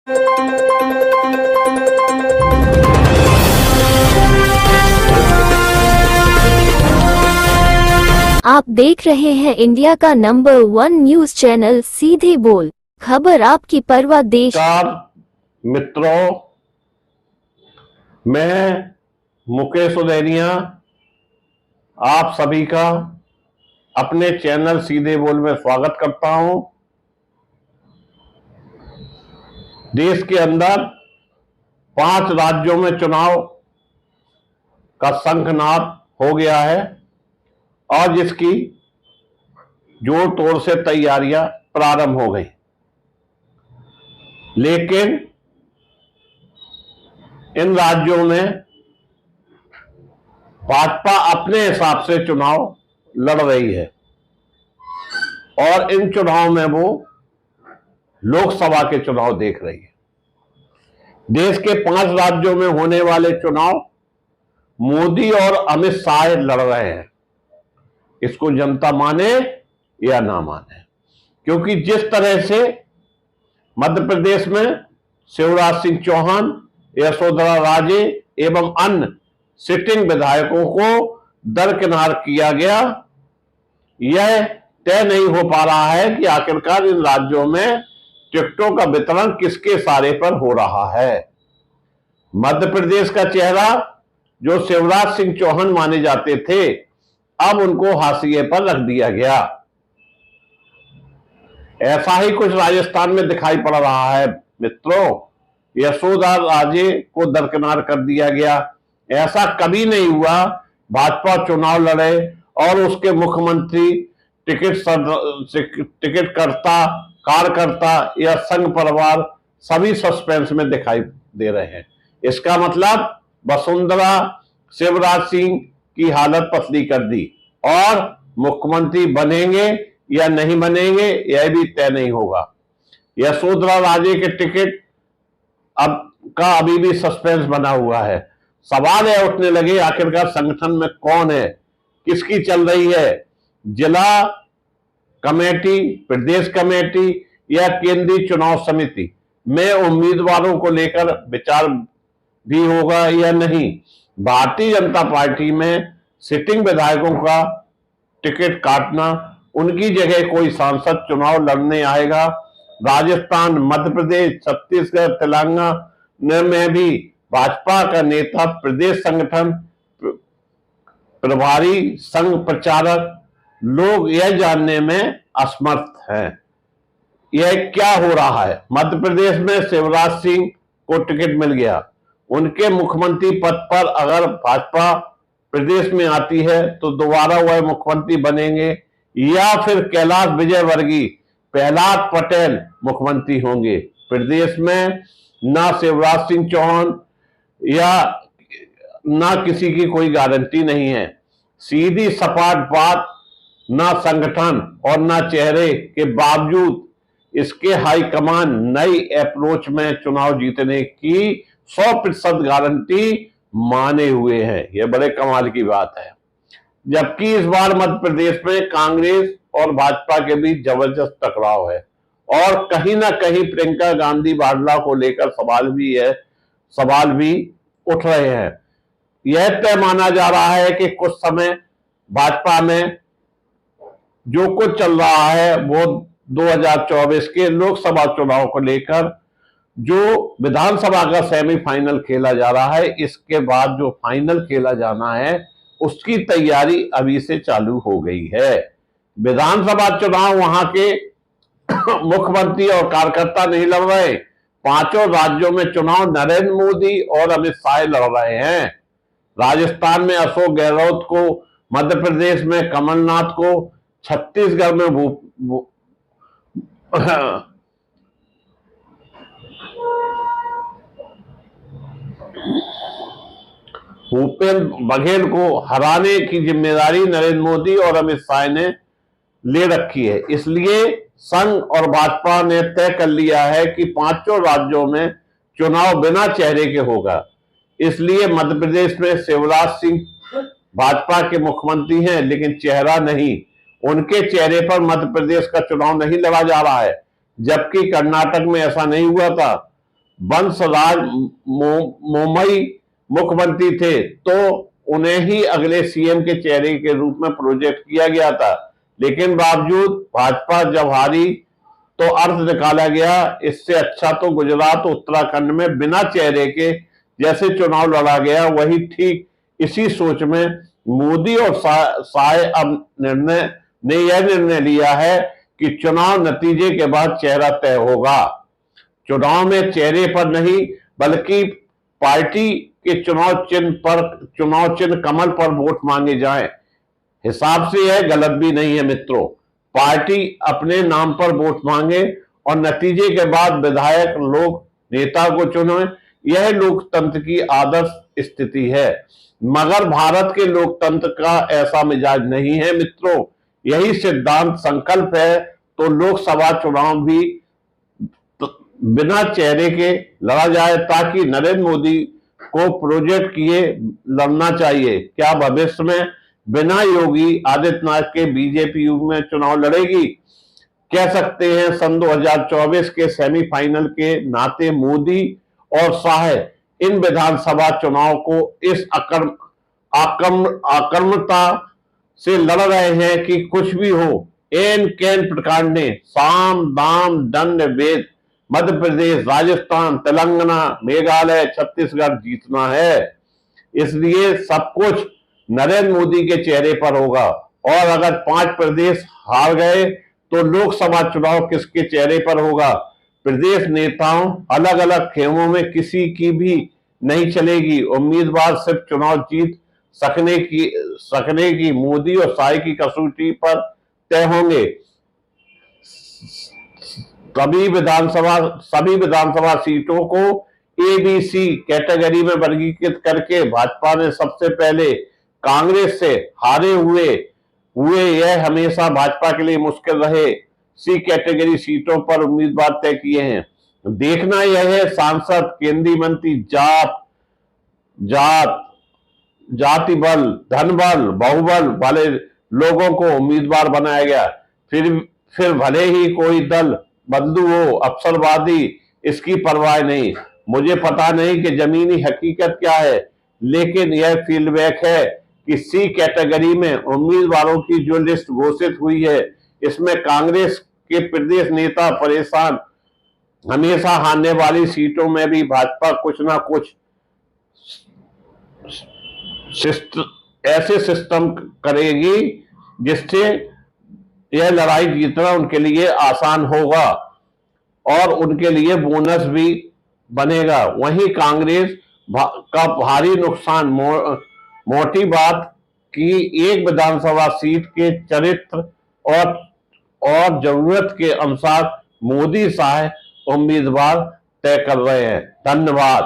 आप देख रहे हैं इंडिया का नंबर 1 न्यूज चैनल सीधे बोल, खबर आपकी परवाह देश। मित्रों, मैं मुकेश उदैनिया आप सभी का अपने चैनल सीधे बोल में स्वागत करता हूं। देश के अंदर 5 राज्यों में चुनाव का शंखनाद हो गया है और जिसकी जोर तोड़ से तैयारियां प्रारंभ हो गई, लेकिन इन राज्यों में भाजपा अपने हिसाब से चुनाव लड़ रही है और इन चुनाव में वो लोकसभा के चुनाव देख रही है। देश के 5 राज्यों में होने वाले चुनाव मोदी और अमित शाह लड़ रहे हैं, इसको जनता माने या ना माने, क्योंकि जिस तरह से मध्य प्रदेश में शिवराज सिंह चौहान, यशोधरा राजे एवं अन्य सिटिंग विधायकों को दरकिनार किया गया, यह तय नहीं हो पा रहा है कि आखिरकार इन राज्यों में टिकटों का वितरण किसके इशारे पर हो रहा है। मध्य प्रदेश का चेहरा जो शिवराज सिंह चौहान माने जाते थे, अब उनको हाशिए पर रख दिया गया। ऐसा ही कुछ राजस्थान में दिखाई पड़ रहा है मित्रों। यशोधरा राजे को दरकिनार कर दिया गया। ऐसा कभी नहीं हुआ भाजपा चुनाव लड़े और उसके मुख्यमंत्री टिकट करता, कार्यकर्ता या संघ परिवार सभी सस्पेंस में दिखाई दे रहे हैं। इसका मतलब वसुंधरा शिवराज सिंह की हालत पतली कर दी और मुख्यमंत्री बनेंगे या नहीं बनेंगे यह भी तय नहीं होगा। यशोधरा राजे के टिकट अभी भी सस्पेंस बना हुआ है। सवाल है उठने लगे, आखिरकार संगठन में कौन है, किसकी चल रही है, जिला कमेटी, प्रदेश कमेटी या केंद्रीय चुनाव समिति में उम्मीदवारों को लेकर विचार भी होगा या नहीं। भारतीय जनता पार्टी में सिटिंग विधायकों का टिकट काटना, उनकी जगह कोई सांसद चुनाव लड़ने आएगा। राजस्थान, मध्य प्रदेश, छत्तीसगढ़, तेलंगाना में भी भाजपा का नेता, प्रदेश संगठन प्रभारी, संघ प्रचारक लोग यह जानने में असमर्थ हैं यह क्या हो रहा है। मध्य प्रदेश में शिवराज सिंह को टिकट मिल गया, उनके मुख्यमंत्री पद पर अगर भाजपा प्रदेश में आती है तो दोबारा वह मुख्यमंत्री बनेंगे या फिर कैलाश विजयवर्गीय, प्रहलाद पटेल मुख्यमंत्री होंगे। प्रदेश में ना शिवराज सिंह चौहान या ना किसी की कोई गारंटी नहीं है। सीधी सपाट बात, ना संगठन और ना चेहरे के बावजूद इसके हाईकमान नई अप्रोच में चुनाव जीतने की 100% गारंटी माने हुए हैं। यह बड़े कमाल की बात है। जबकि इस बार मध्य प्रदेश में कांग्रेस और भाजपा के बीच जबरदस्त टकराव है और कहीं ना कहीं प्रियंका गांधी वाड्रा को लेकर सवाल भी उठ रहे हैं। यह तय माना जा रहा है कि कुछ समय भाजपा में जो कुछ चल रहा है वो 2024 के लोकसभा चुनाव को लेकर जो विधानसभा का सेमीफाइनल खेला जा रहा है, इसके बाद जो फाइनल खेला जाना है उसकी तैयारी अभी से चालू हो गई है। विधानसभा चुनाव वहां के मुख्यमंत्री और कार्यकर्ता नहीं लड़ रहे। 5 राज्यों में चुनाव नरेंद्र मोदी और अमित शाह लड़ रहे हैं। राजस्थान में अशोक गहलोत को, मध्य प्रदेश में कमलनाथ को, छत्तीसगढ़ में भूपेंद्र बघेल को हराने की जिम्मेदारी नरेंद्र मोदी और अमित शाह ने ले रखी है। इसलिए संघ और भाजपा ने तय कर लिया है कि 5 राज्यों में चुनाव बिना चेहरे के होगा। इसलिए मध्य प्रदेश में शिवराज सिंह भाजपा के मुख्यमंत्री हैं, लेकिन चेहरा नहीं, उनके चेहरे पर मध्य प्रदेश का चुनाव नहीं लड़ा जा रहा है। जबकि कर्नाटक में ऐसा नहीं हुआ था। वंशराज मोमई मुख्यमंत्री थे तो उन्हें ही अगले सीएम के चेहरे के रूप में प्रोजेक्ट किया गया था, लेकिन बावजूद भाजपा जब हारी तो अर्थ निकाला गया। इससे अच्छा तो गुजरात उत्तराखंड में बिना चेहरे के जैसे चुनाव लड़ा गया, वही ठीक इसी सोच में मोदी और शाह अब ने यह निर्णय लिया है कि चुनाव नतीजे के बाद चेहरा तय होगा। चुनाव में चेहरे पर नहीं बल्कि पार्टी के चुनाव चिन्ह कमल पर वोट मांगे जाएं। हिसाब से यह गलत भी नहीं है मित्रों। पार्टी अपने नाम पर वोट मांगे और नतीजे के बाद विधायक लोग नेता को चुने, यह लोकतंत्र की आदर्श स्थिति है। मगर भारत के लोकतंत्र का ऐसा मिजाज नहीं है मित्रों। यही सिद्धांत संकल्प है तो लोकसभा चुनाव भी बिना चेहरे के लड़ा जाए, ताकि नरेंद्र मोदी को प्रोजेक्ट किए लड़ना चाहिए। क्या भविष्य में बिना योगी आदित्यनाथ के बीजेपी युग में चुनाव लड़ेगी? कह सकते हैं सन 2024 के सेमीफाइनल के नाते मोदी और शाह इन विधानसभा चुनाव को इस आक्रमणता से लड़ रहे हैं कि कुछ भी हो, एन कैन प्रकार ने साम दाम दंड भेद मध्य प्रदेश, राजस्थान, तेलंगाना, मेघालय, छत्तीसगढ़ जीतना है। इसलिए सब कुछ नरेंद्र मोदी के चेहरे पर होगा और अगर 5 प्रदेश हार गए तो लोकसभा चुनाव किसके चेहरे पर होगा? प्रदेश नेताओं अलग अलग खेमों में किसी की भी नहीं चलेगी। उम्मीदवार सिर्फ चुनाव जीत सकने की मोदी और शाह की कसौटी पर तय होंगे। सभी विधानसभा सीटों को एबीसी कैटेगरी में वर्गीकृत करके भाजपा ने सबसे पहले कांग्रेस से हारे हुए यह हमेशा भाजपा के लिए मुश्किल रहे सी कैटेगरी सीटों पर उम्मीदवार तय किए हैं। देखना यह है सांसद, केंद्रीय मंत्री, जाति बल, धन बल, बाहुबल वाले लोगों को उम्मीदवार बनाया गया। फिर भले ही कोई दल बंधु हो, अवसरवादी, इसकी परवाह नहीं। मुझे पता नहीं कि जमीनी हकीकत क्या है, लेकिन यह फीडबैक है कि सी कैटेगरी में उम्मीदवारों की जो लिस्ट घोषित हुई है, इसमें कांग्रेस के प्रदेश नेता परेशान। हमेशा हारने वाली सीटों में भी भाजपा कुछ ना कुछ ऐसे सिस्टम करेगी जिससे यह लड़ाई जीतना उनके लिए आसान होगा और उनके लिए बोनस भी बनेगा। वहीं कांग्रेस का भारी नुकसान मोटी बात की एक विधानसभा सीट के चरित्र और जरूरत के अनुसार मोदी शाह उम्मीदवार तय कर रहे हैं। धन्यवाद।